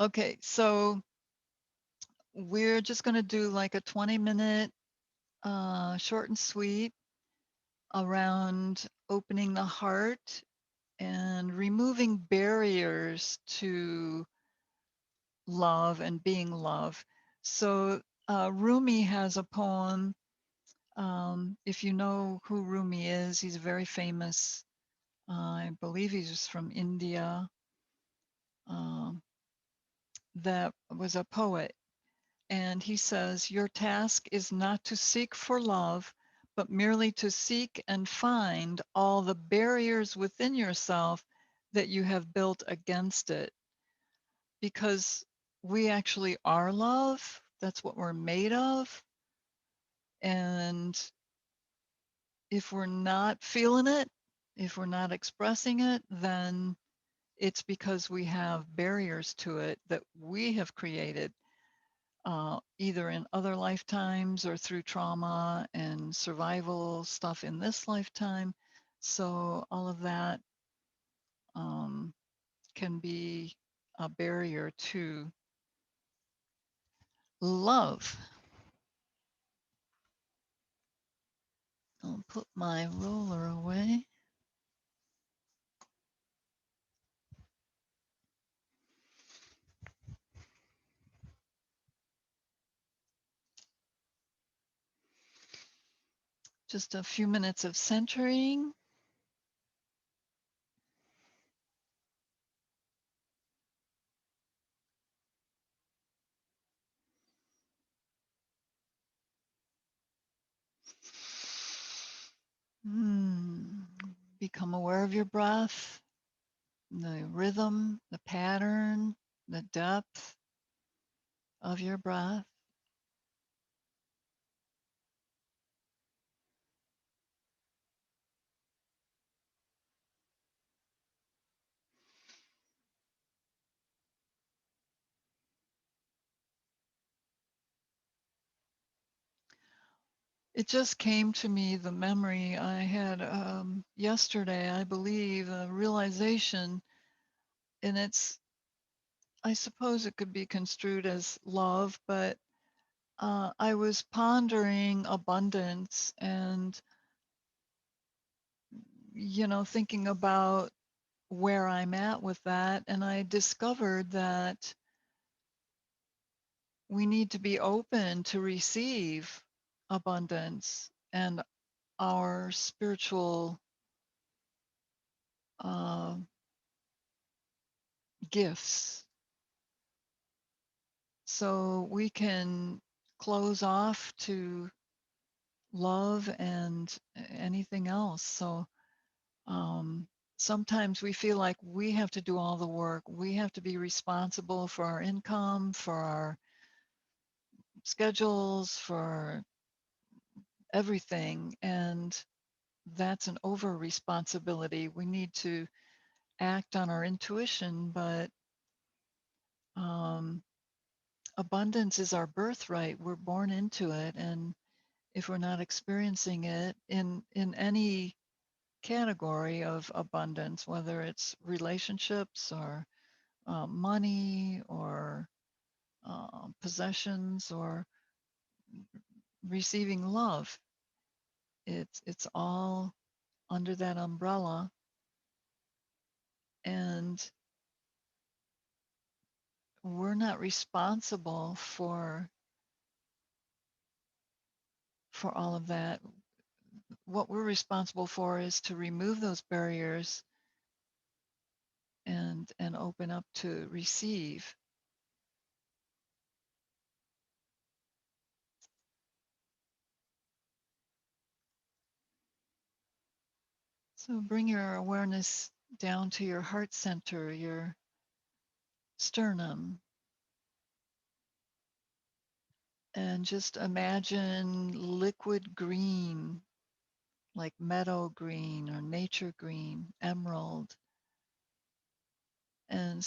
Okay, so we're just going to do like a 20-minute short and sweet around opening the heart and removing barriers to love and being love. So Rumi has a poem. If you know who Rumi is, he's very famous. I believe he's from India. Um, that was a poet. And he says, your task is not to seek for love, but merely to seek and find all the barriers within yourself that you have built against it. Because we actually are love. That's what we're made of. And if we're not feeling it, if we're not expressing it, then it's because we have barriers to it that we have created, either in other lifetimes or through trauma and survival stuff in this lifetime. So all of that um, can be a barrier to love. I'll put my roller away. Just a few minutes of centering. Hmm. Become aware of your breath, the rhythm, the pattern, the depth of your breath. It just came to me, the memory I had yesterday, I believe, a realization, and I suppose it could be construed as love, but I was pondering abundance and, thinking about where I'm at with that. And I discovered that we need to be open to receive abundance and our spiritual uh, gifts. So we can close off to love and anything else. So um, sometimes we feel like we have to do all the work. We have to be responsible for our income, for our schedules, for everything. And that's an over responsibility. We need to act on our intuition, but um, abundance is our birthright. We're born into it. And if we're not experiencing it in any category of abundance, whether it's relationships or money or possessions or receiving love, it's all under that umbrella. And we're not responsible for all of that. What we're responsible for is to remove those barriers and open up to receive. So bring your awareness down to your heart center, your sternum, and just imagine liquid green, like meadow green or nature green, emerald, and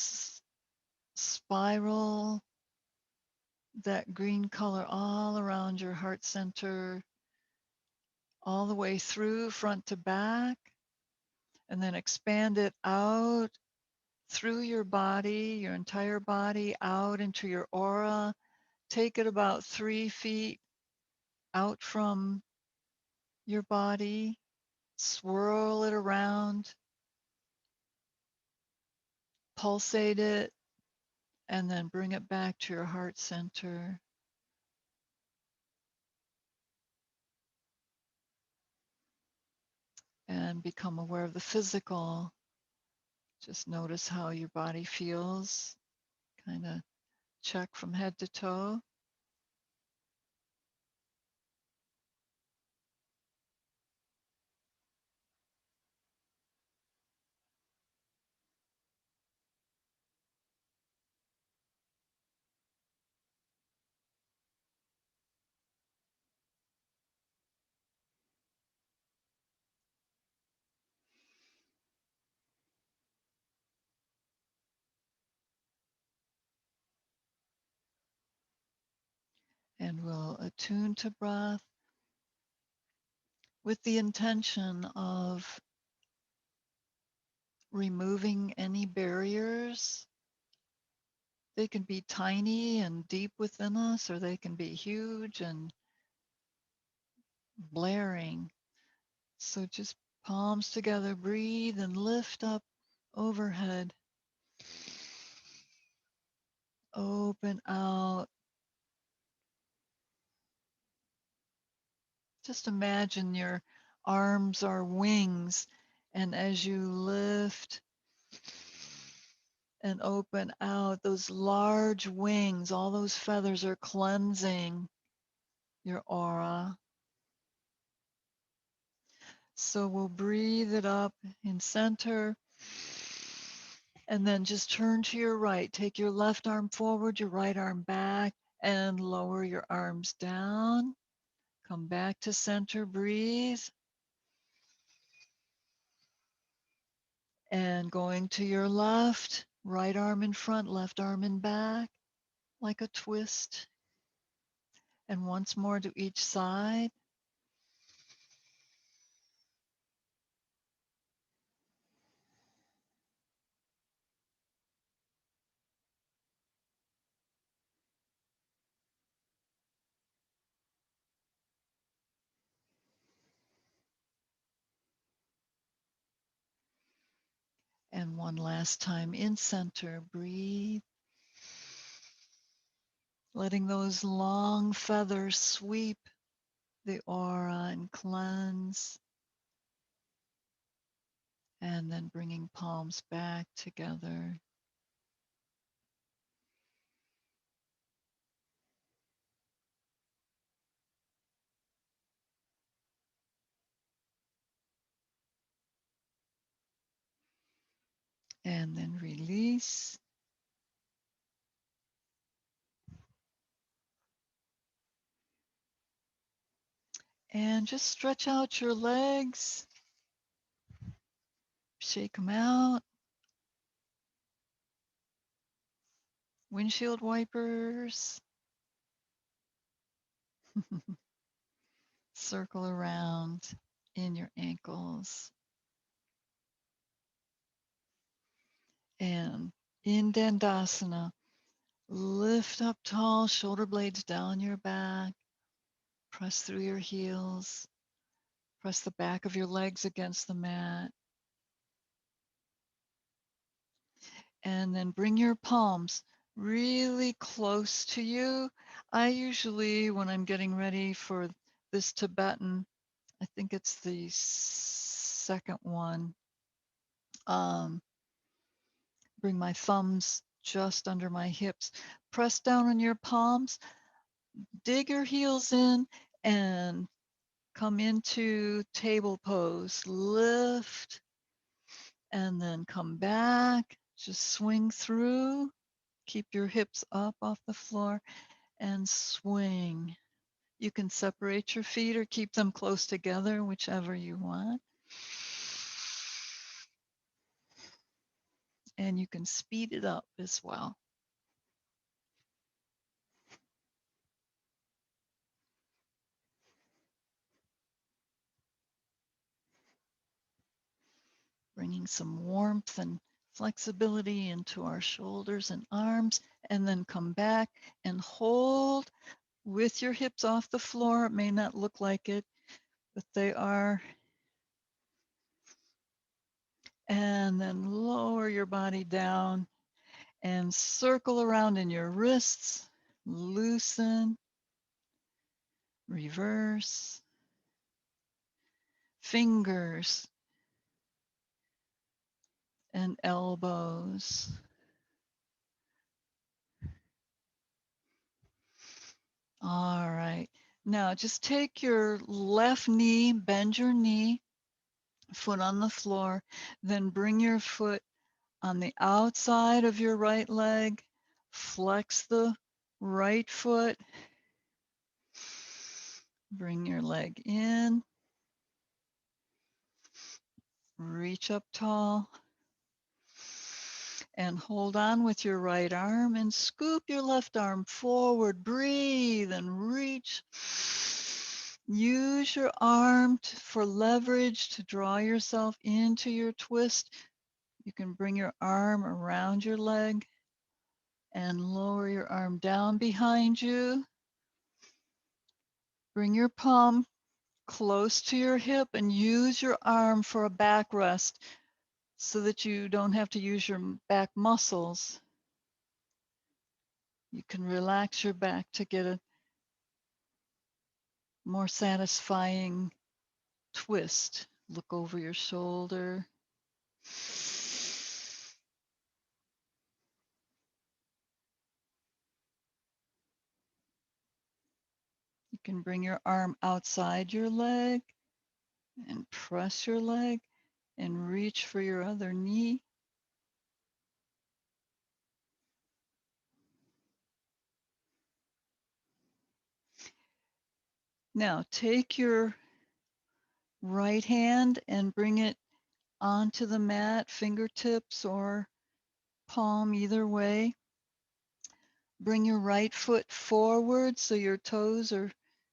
spiral that green color all around your heart center, all the way through front to back, and then expand it out through your body, your entire body, out into your aura. Take it about 3 feet out from your body, swirl it around, pulsate it, and then bring it back to your heart center. And become aware of the physical. Just notice how your body feels. Kind of check from head to toe. And we'll attune to breath with the intention of removing any barriers. They can be tiny and deep within us, or they can be huge and blaring. So just palms together, breathe and lift up overhead. Open out. Just imagine your arms are wings, and as you lift and open out, those large wings, all those feathers are cleansing your aura. So we'll breathe it up in center, and then just turn to your right. Take your left arm forward, your right arm back, and lower your arms down. Come back to center, breathe. And going to your left, right arm in front, left arm in back, like a twist. And once more to each side. And one last time in center, breathe. Letting those long feathers sweep the aura and cleanse. And then bringing palms back together. And then release. And just stretch out your legs. Shake them out. Windshield wipers. Circle around in your ankles. And in Dandasana, lift up tall, shoulder blades down your back. Press through your heels. Press the back of your legs against the mat. And then bring your palms really close to you. I usually, when I'm getting ready for this Tibetan, I think it's the second one, bring my thumbs just under my hips. Press down on your palms, dig your heels in, and come into table pose. Lift, and then come back. Just swing through. Keep your hips up off the floor and swing. You can separate your feet or keep them close together, whichever you want. And you can speed it up as well. Bringing some warmth and flexibility into our shoulders and arms, and then come back and hold with your hips off the floor. It may not look like it, but they are. And then lower your body down and circle around in your wrists, loosen, reverse, fingers and elbows. All right. Now just take your left knee, bend your knee, foot on the floor, then bring your foot on the outside of your right leg, flex the right foot, bring your leg in, reach up tall, and hold on with your right arm and scoop your left arm forward. Breathe and reach. Use your arm for leverage to draw yourself into your twist. You can bring your arm around your leg and lower your arm down behind you. Bring your palm close to your hip and use your arm for a backrest so that you don't have to use your back muscles. You can relax your back to get a more satisfying twist. Look over your shoulder. You can bring your arm outside your leg and press your leg and reach for your other knee. Now take your right hand and bring it onto the mat, fingertips or palm, either way. Bring your right foot forward so your toes are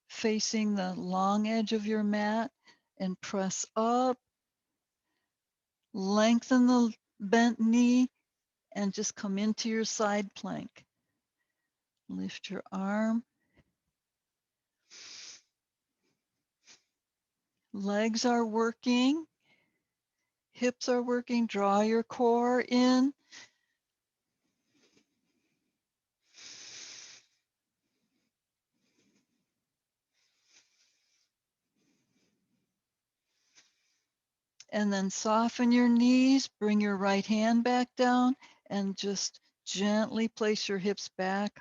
facing the long edge of your mat and press up. Lengthen the bent knee and just come into your side plank. Lift your arm. Legs are working. Hips are working. Draw your core in. And then soften your knees. Bring your right hand back down and just gently place your hips back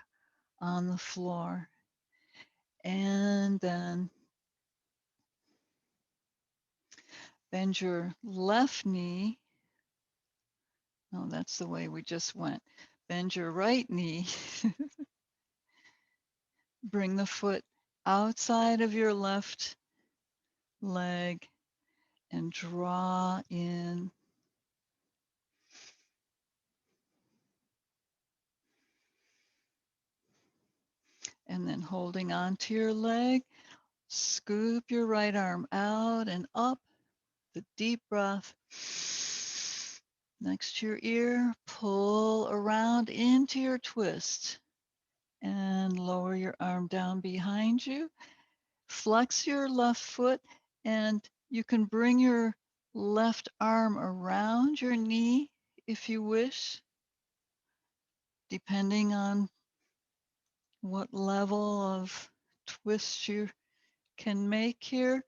on the floor. And then bend your left knee. Oh, that's the way we just went. Bend your right knee. Bring the foot outside of your left leg and draw in. And then holding on to your leg, scoop your right arm out and up. The deep breath. Next to your ear, pull around into your twist and lower your arm down behind you. Flex your left foot and you can bring your left arm around your knee if you wish, depending on what level of twist you can make here.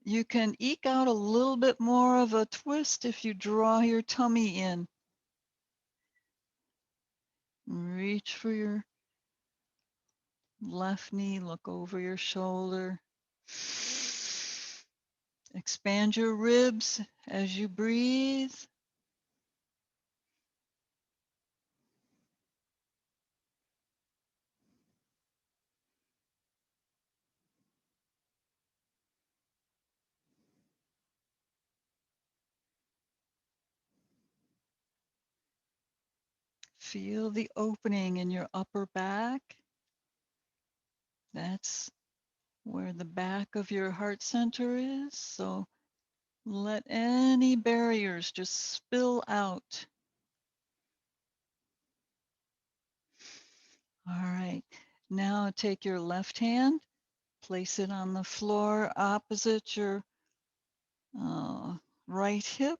You can eke out a little bit more of a twist if you draw your tummy in. Reach for your left knee, look over your shoulder. Expand your ribs as you breathe. Feel the opening in your upper back. That's where the back of your heart center is. So let any barriers just spill out. All right. Now take your left hand, place it on the floor opposite your right hip.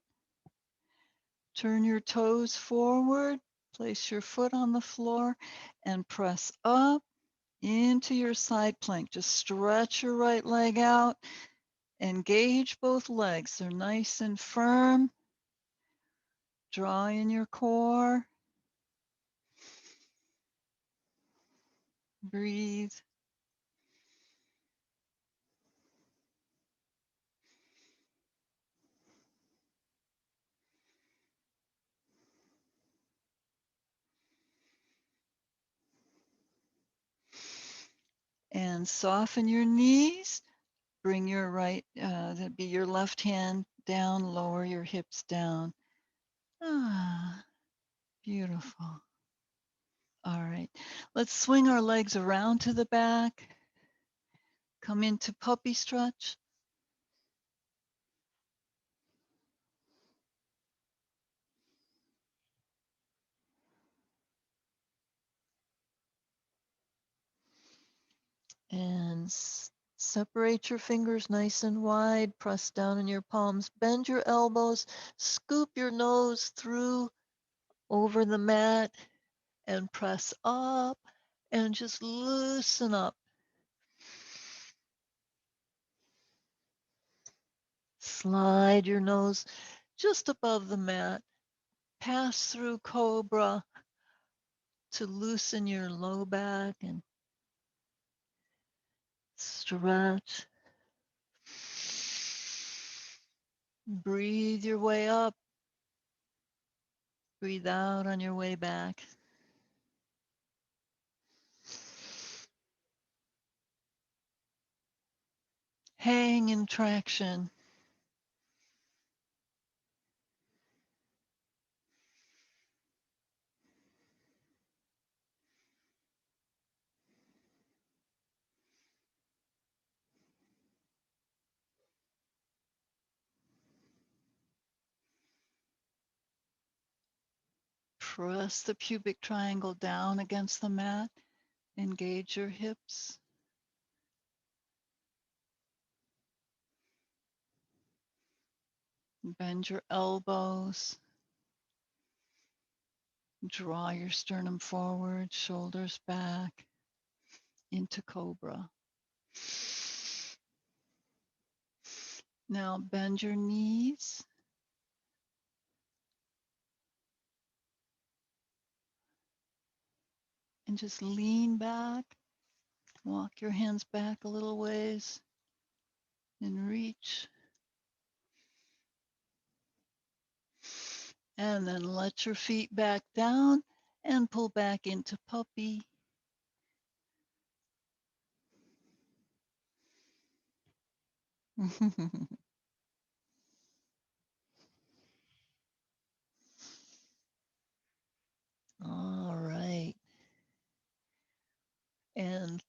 Turn your toes forward, place your foot on the floor, and press up into your side plank. Just stretch your right leg out. Engage both legs. They're nice and firm. Draw in your core. Breathe. And soften your knees. Bring your right, that'd be your left hand down, lower your hips down. Ah, beautiful. All right, let's swing our legs around to the back. Come into puppy stretch. And separate your fingers nice and wide. Press down in your palms. Bend your elbows. Scoop your nose through over the mat and press up and just loosen up. Slide your nose just above the mat. Pass through cobra to loosen your low back and stretch. Breathe your way up. Breathe out on your way back. Hang in traction. Press the pubic triangle down against the mat. Engage your hips. Bend your elbows. Draw your sternum forward, shoulders back into cobra. Now bend your knees. And just lean back. Walk your hands back a little ways and reach. And then let your feet back down and pull back into puppy. All right. And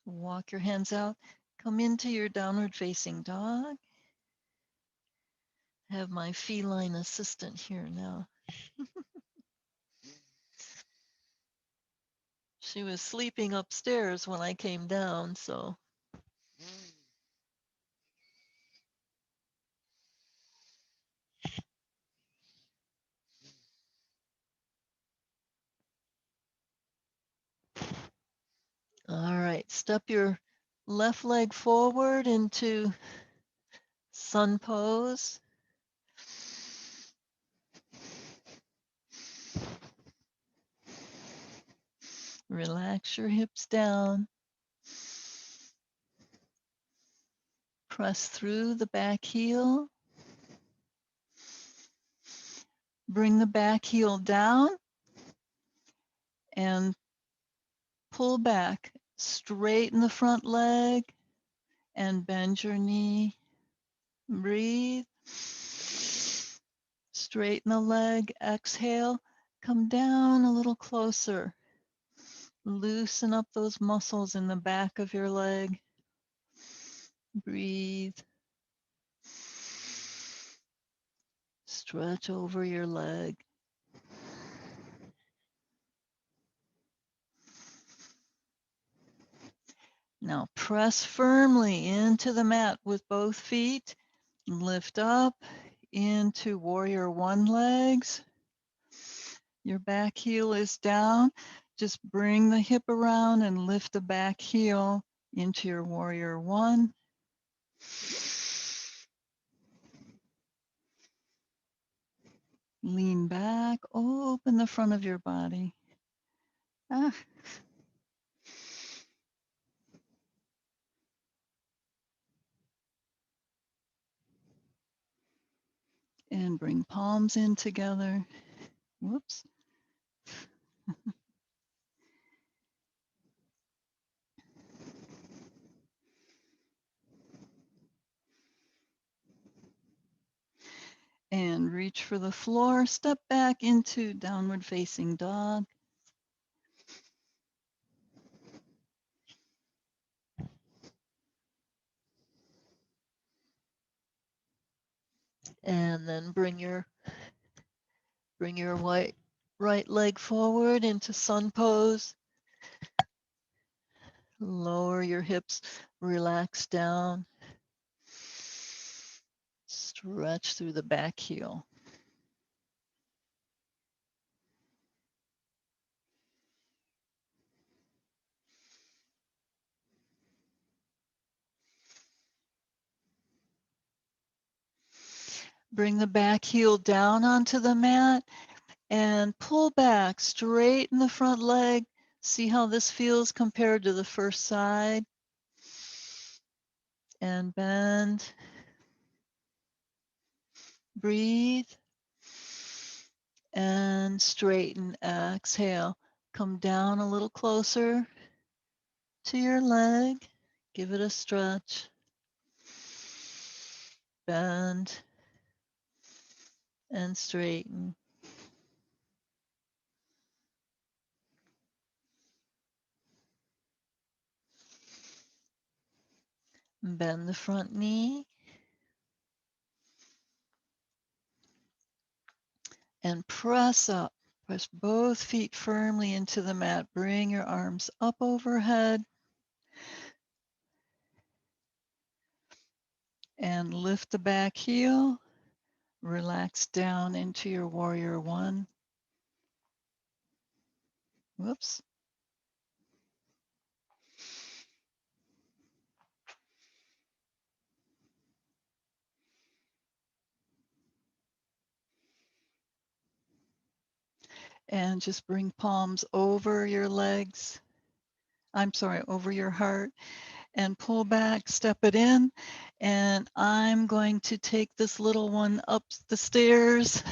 walk your hands out. Come into your downward facing dog. Have my feline assistant here now. She was sleeping upstairs when I came down, so. All right, step your left leg forward into sun pose. Relax your hips down. Press through the back heel. Bring the back heel down and pull back. Straighten the front leg and bend your knee. Breathe. Straighten the leg. Exhale. Come down a little closer. Loosen up those muscles in the back of your leg. Breathe. Stretch over your leg. Now press firmly into the mat with both feet. Lift up into warrior one legs. Your back heel is down. Just bring the hip around and lift the back heel into your warrior one. Lean back, open the front of your body. And bring palms in together. Whoops. And reach for the floor. Step back into downward facing dog. And then bring your right leg forward into sun pose. Lower your hips, relax down. Stretch through the back heel. Bring the back heel down onto the mat and pull back, straighten the front leg. See how this feels compared to the first side. And bend. Breathe. And straighten. Exhale. Come down a little closer to your leg. Give it a stretch. Bend. And straighten. Bend the front knee. And press up. Press both feet firmly into the mat. Bring your arms up overhead. And lift the back heel. Relax down into your warrior one. Whoops. And just bring palms over your legs. I'm sorry, over your heart. And pull back, step it in. And I'm going to take this little one up the stairs.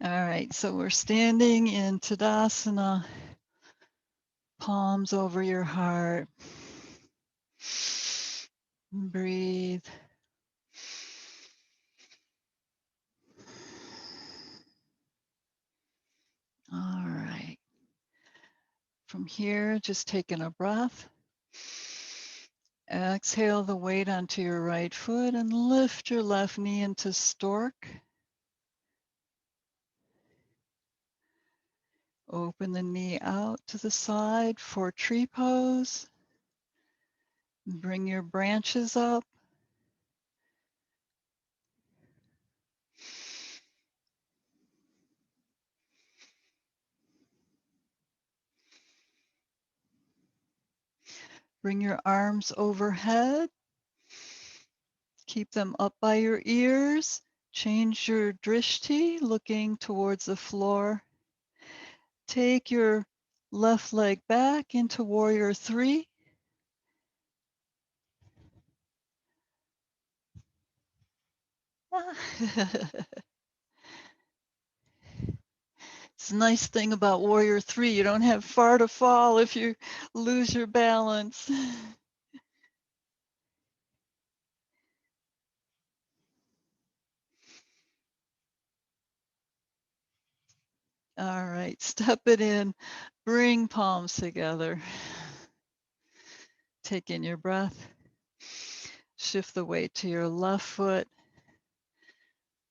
All right, so we're standing in Tadasana, palms over your heart. Breathe. All right. From here, just taking a breath. Exhale the weight onto your right foot and lift your left knee into stork. Open the knee out to the side for tree pose. Bring your branches up. Bring your arms overhead. Keep them up by your ears. Change your drishti, looking towards the floor. Take your left leg back into warrior three. It's a nice thing about warrior three. You don't have far to fall if you lose your balance. All right, step it in. Bring palms together. Take in your breath. Shift the weight to your left foot.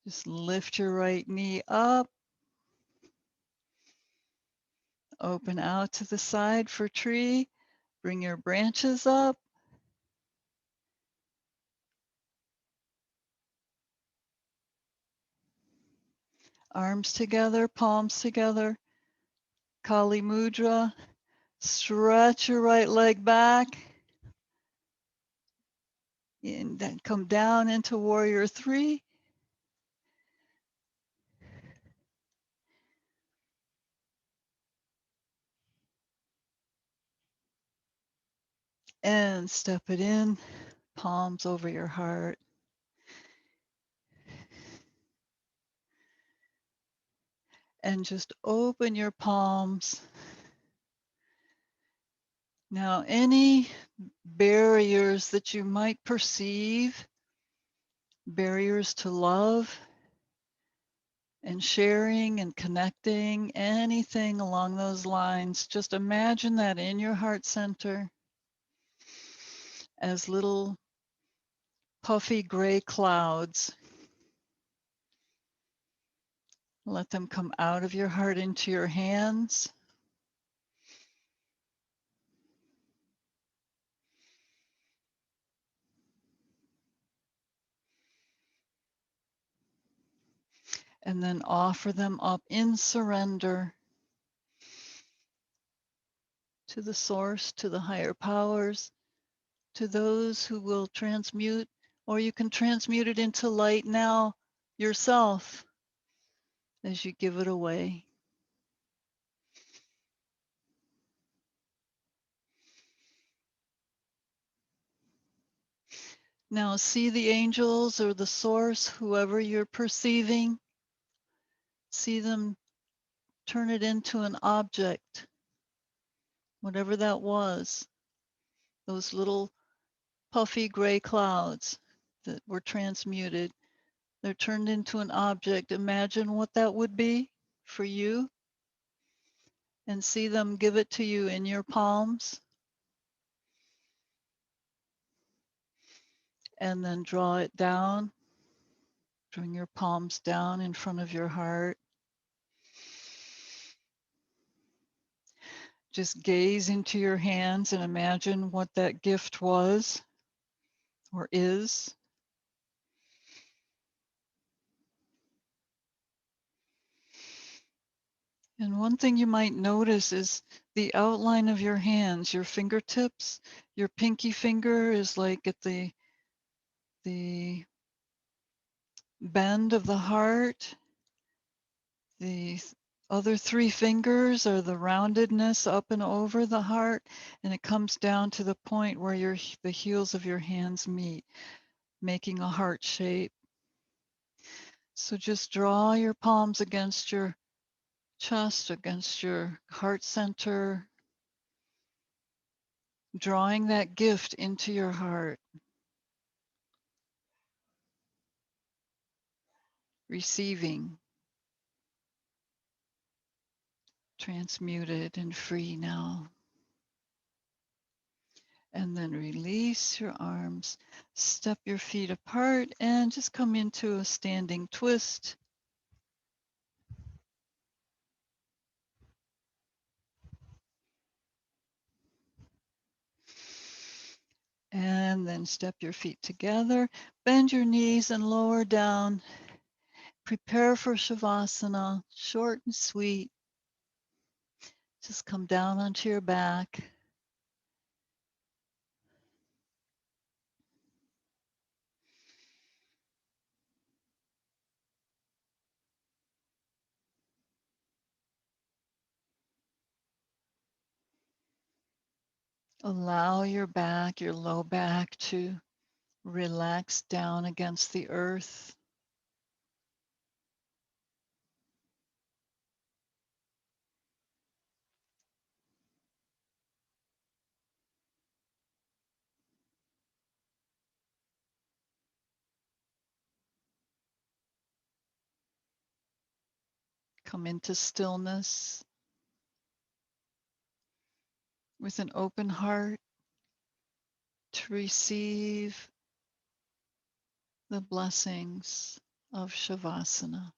Just lift your right knee up. Open out to the side for tree. Bring your branches up. Arms together, palms together. Kali Mudra. Stretch your right leg back. And then come down into Warrior 3. And step it in. Palms over your heart. And just open your palms. Now, any barriers that you might perceive, barriers to love and sharing and connecting, anything along those lines, just imagine that in your heart center as little puffy gray clouds. Let them come out of your heart into your hands. And then offer them up in surrender to the source, to the higher powers, to those who will transmute, or you can transmute it into light now yourself as you give it away. Now see the angels or the source, whoever you're perceiving, see them turn it into an object, whatever that was, those little puffy gray clouds that were transmuted. They're turned into an object. Imagine what that would be for you and see them give it to you in your palms. And then draw it down. Bring your palms down in front of your heart. Just gaze into your hands and imagine what that gift was or is. And one thing you might notice is the outline of your hands, your fingertips. Your pinky finger is like at the bend of the heart. The other three fingers are the roundedness up and over the heart, and it comes down to the point where the heels of your hands meet, making a heart shape. So just draw your palms against your chest, against your heart center, drawing that gift into your heart, receiving, transmuted and free now. And then release your arms, step your feet apart, and just come into a standing twist. And then step your feet together, bend your knees and lower down. Prepare for Shavasana, short and sweet. Just come down onto your back. Allow your back, your low back to relax down against the earth. Come into stillness with an open heart to receive the blessings of Shavasana.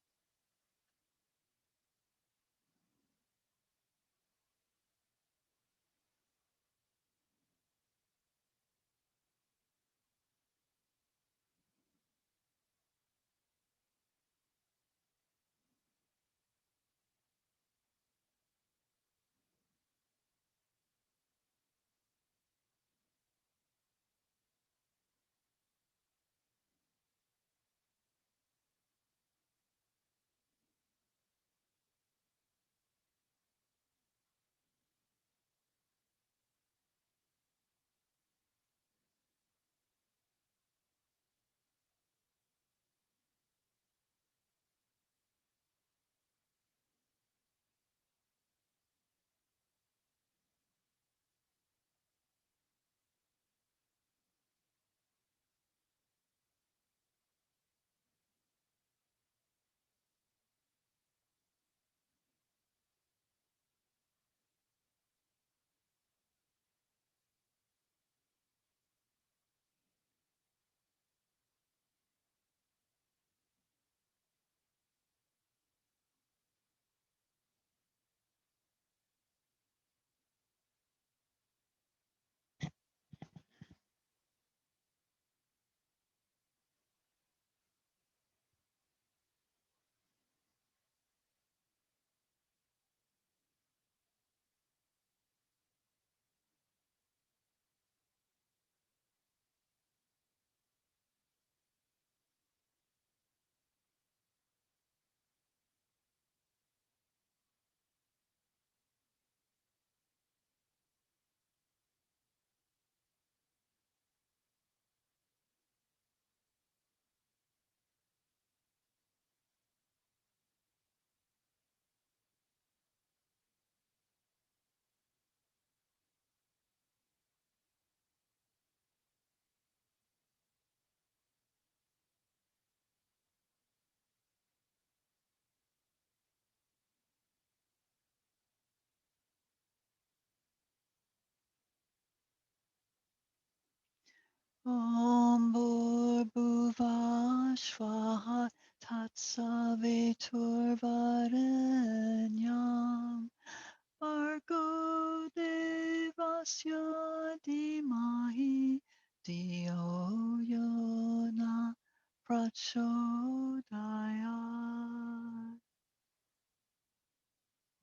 Om Bhurбhuva Swaha Tatsaviturvarenyam Bhargo Devasya Dhimahi Dio Yona Prachodayat.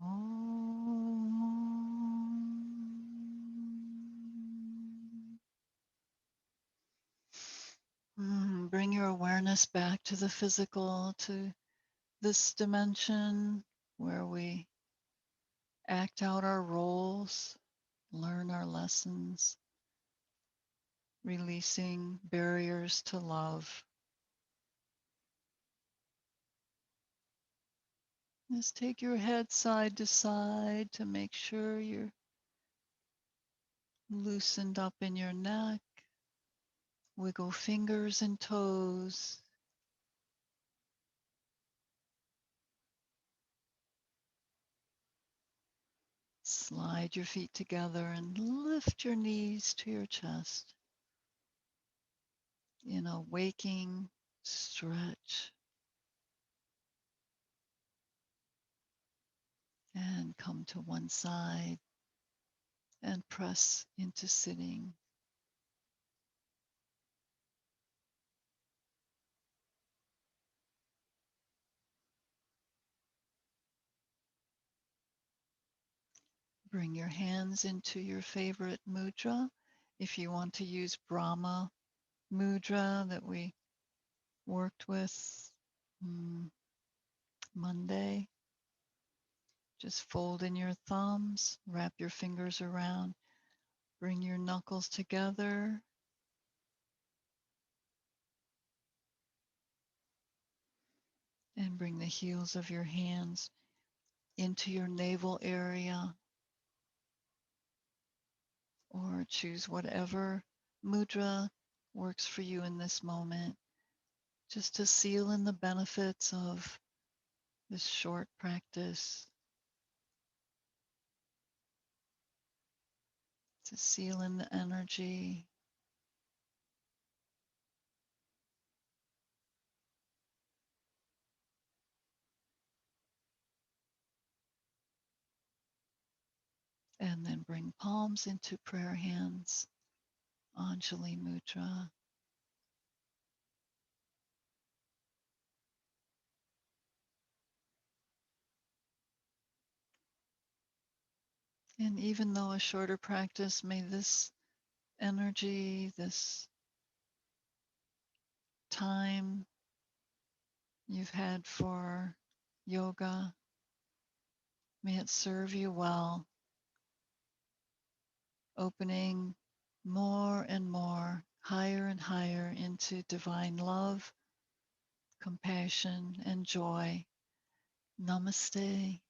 Om. Bring your awareness back to the physical, to this dimension where we act out our roles, learn our lessons, releasing barriers to love. Just take your head side to side to make sure you're loosened up in your neck. Wiggle fingers and toes. Slide your feet together and lift your knees to your chest in a waking stretch. And come to one side and press into sitting. Bring your hands into your favorite mudra. If you want to use Brahma mudra that we worked with Monday, just fold in your thumbs, wrap your fingers around, bring your knuckles together, and bring the heels of your hands into your navel area, or choose whatever mudra works for you in this moment, just to seal in the benefits of this short practice to seal in the energy. And then bring palms into prayer hands, Anjali Mudra. And even though a shorter practice, may this energy, this time you've had for yoga, may it serve you well, opening more and more, higher and higher into divine love, compassion, and joy. Namaste.